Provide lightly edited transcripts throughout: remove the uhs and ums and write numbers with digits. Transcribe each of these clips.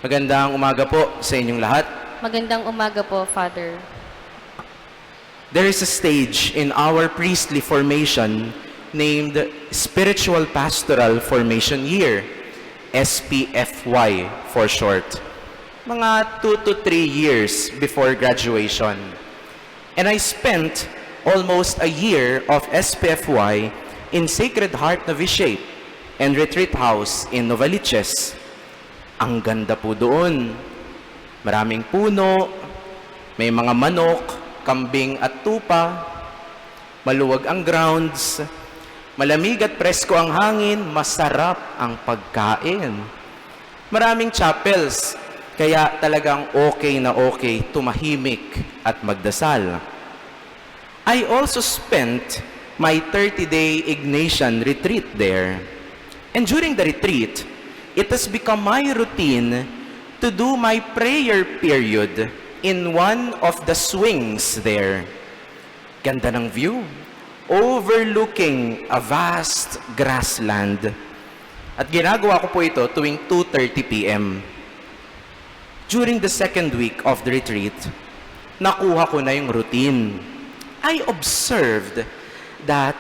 Magandang umaga po sa inyong lahat. Magandang umaga po, Father. There is a stage in our priestly formation named Spiritual Pastoral Formation Year, SPFY for short. Mga 2 to 3 years before graduation. And I spent almost a year of SPFY in Sacred Heart Novitiate and Retreat House in Novaliches. Ang ganda po doon. Maraming puno, may mga manok, kambing at tupa, maluwag ang grounds, malamig at presko ang hangin, masarap ang pagkain. Maraming chapels, kaya talagang okay na okay tumahimik at magdasal. I also spent my 30-day Ignatian retreat there. And during the retreat, it has become my routine to do my prayer period in one of the swings there. Ganda ng view, overlooking a vast grassland. At ginagawa ko po ito tuwing 2:30 p.m. During the second week of the retreat, nakuha ko na yung routine. I observed that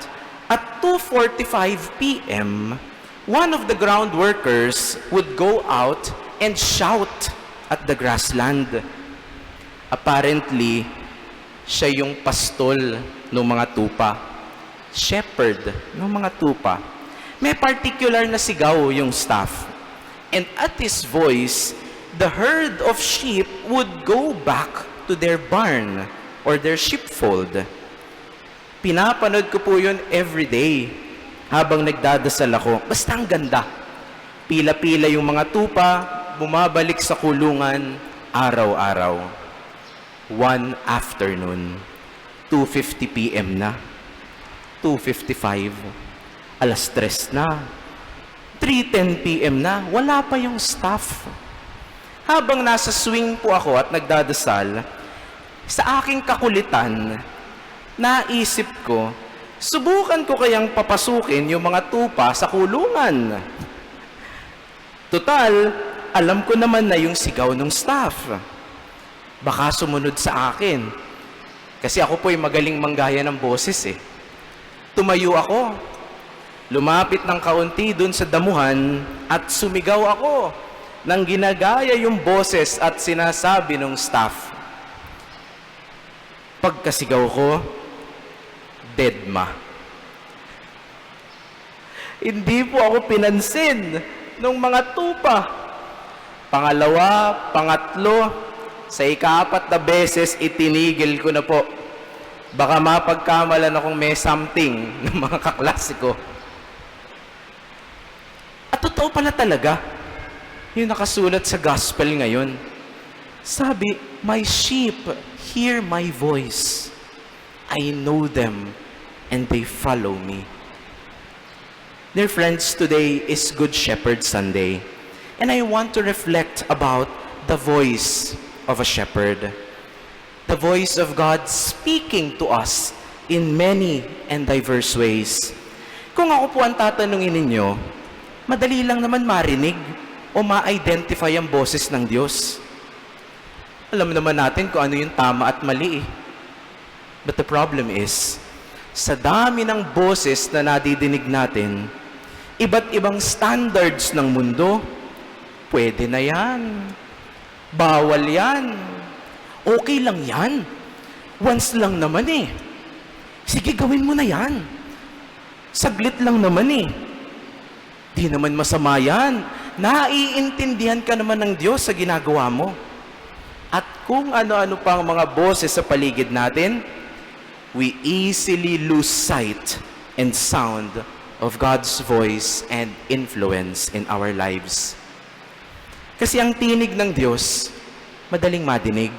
at 2:45 p.m., one of the ground workers would go out and shout at the grassland. Apparently, siya yung pastol ng mga tupa. Shepherd ng mga tupa. May particular na sigaw yung staff. And at his voice, the herd of sheep would go back to their barn or their sheepfold. Pinapanood ko po yun every day habang nagdadasal ako. Basta ang ganda. Pila-pila yung mga tupa, bumabalik sa kulungan araw-araw. One afternoon, 2:50 p.m. na, 2:55, alas 3 na, 3:10 p.m. na, wala pa yung staff. Habang nasa swing po ako at nagdadasal, sa aking kakulitan, naisip ko, subukan ko kayang papasukin yung mga tupa sa kulungan. Total, alam ko naman na yung sigaw ng staff. Baka sumunod sa akin. Kasi ako po'y magaling manggaya ng boses eh. Tumayo ako. Lumapit ng kaunti dun sa damuhan at sumigaw ako nang ginagaya yung boses at sinasabi ng staff. Pagkasigaw ko, deadma. Hindi po ako pinansin ng mga tupa. Pangalawa, pangatlo, sa ika-4 na beses itinigil ko na po. Baka mapagkamalan akong may something ng mga kaklase ko. At totoo pala talaga yung nakasulat sa gospel ngayon. Sabi, my sheep hear my voice. I know them and they follow me. Dear friends, today is Good Shepherd Sunday, and I want to reflect about the voice of a shepherd. The voice of God speaking to us in many and diverse ways. Kung ako po ang tatanungin ninyo, madali lang naman marinig o ma-identify ang boses ng Diyos. Alam naman natin kung ano yung tama at mali eh. But the problem is, sa dami ng boses na nadidinig natin, iba't ibang standards ng mundo, pwede na yan. Bawal yan. Okay lang yan. Once lang naman eh. Sige, gawin mo na yan. Saglit lang naman eh. Di naman masama yan. Naiintindihan ka naman ng Diyos sa ginagawa mo. At kung ano-ano pang mga boses sa paligid natin, we easily lose sight and sound of God's voice and influence in our lives. Kasi ang tinig ng Diyos, madaling madinig.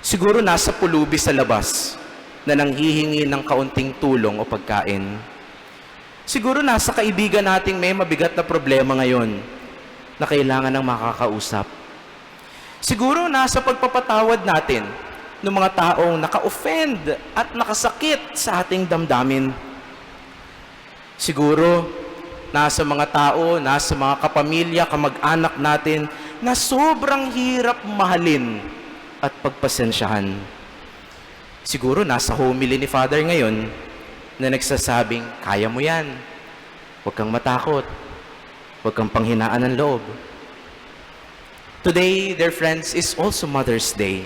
Siguro nasa pulubi sa labas na nanghihingi ng kaunting tulong o pagkain. Siguro nasa kaibigan nating may mabigat na problema ngayon na kailangan ng makakausap. Siguro nasa pagpapatawad natin ng mga taong naka-offend at nakasakit sa ating damdamin. Siguro nasa mga tao, nasa mga kapamilya, kamag-anak natin na sobrang hirap mahalin at pagpasensyahan. Siguro nasa homily ni Father ngayon na nagsasabing, kaya mo yan. Huwag kang matakot. Huwag kang panghinaan ng loob. Today, dear friends, is also Mother's Day.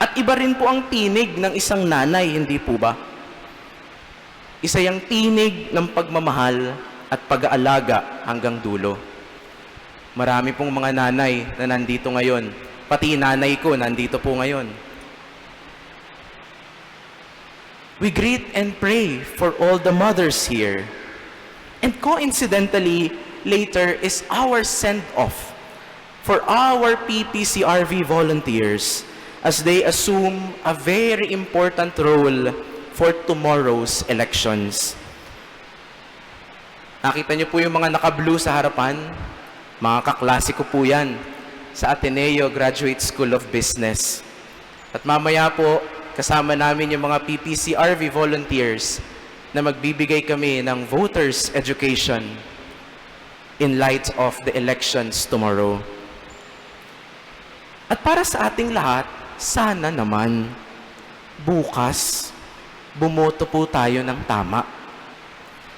At iba rin po ang tinig ng isang nanay, hindi po ba? Isa yung tinig ng pagmamahal at pag-aalaga hanggang dulo. Marami pong mga nanay na nandito ngayon. Pati nanay ko nandito po ngayon. We greet and pray for all the mothers here. And coincidentally, later is our send-off for our PPCRV volunteers as they assume a very important role for tomorrow's elections. Nakita niyo po yung mga naka-blue sa harapan? Mga kaklase ko po yan sa Ateneo Graduate School of Business. At mamaya po, kasama namin yung mga PPCRV volunteers na magbibigay kami ng voters education in light of the elections tomorrow. At para sa ating lahat, sana naman bukas bumoto po tayo ng tama.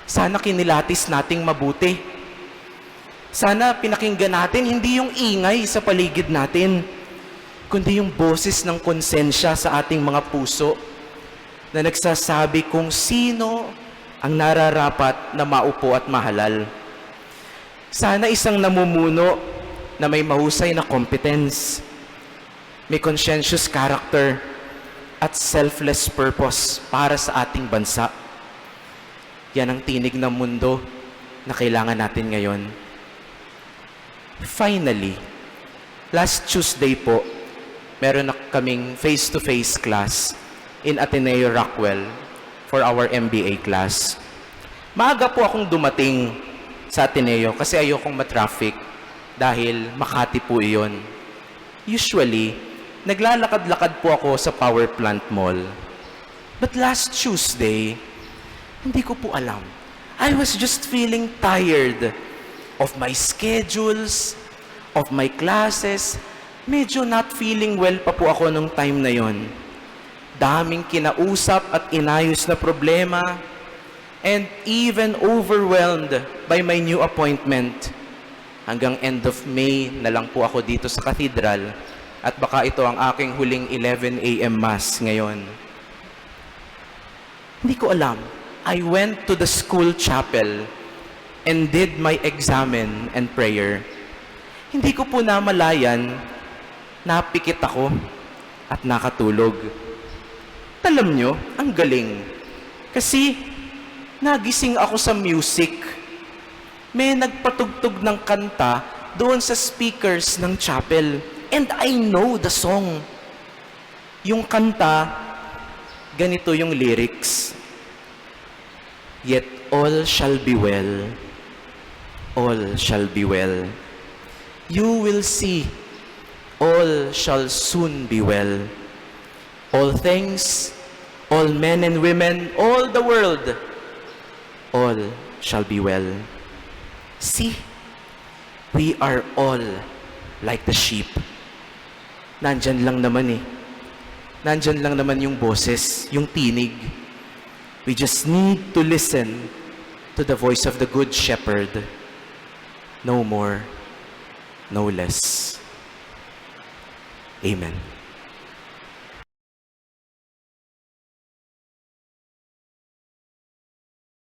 Sana kinilatis nating mabuti. Sana pinakinggan natin hindi yung ingay sa paligid natin, kundi yung boses ng konsensya sa ating mga puso na nagsasabi kung sino ang nararapat na maupo at mahalal. Sana isang namumuno na may mahusay na competence, may conscientious character, at selfless purpose para sa ating bansa. Yan ang tinig ng mundo na kailangan natin ngayon. Finally, last Tuesday po, meron na kaming face-to-face class in Ateneo Rockwell for our MBA class. Maaga po akong dumating sa Ateneo kasi ayokong matraffic dahil Makati po iyon. Usually, naglalakad-lakad po ako sa Power Plant Mall. But last Tuesday, hindi ko po alam. I was just feeling tired of my schedules, of my classes. Medyo not feeling well pa po ako nung time na yon. Daming kinausap at inayos na problema, and even overwhelmed by my new appointment. Hanggang end of May na lang po ako dito sa cathedral, at baka ito ang aking huling 11 a.m. Mass ngayon. Hindi ko alam. I went to the school chapel and did my examen and prayer. Hindi ko po namalayan, napikit ako at nakatulog. Alam nyo, ang galing. Kasi nagising ako sa music. May nagpatugtog ng kanta doon sa speakers ng chapel. And I know the song. Yung kanta, ganito yung lyrics. Yet all shall be well. All shall be well. You will see. All shall soon be well. All things, all men and women, all the world, all shall be well. See, we are all like the sheep. Nandyan lang naman eh. Nandyan lang naman yung boses, yung tinig. We just need to listen to the voice of the Good Shepherd. No more, no less. Amen.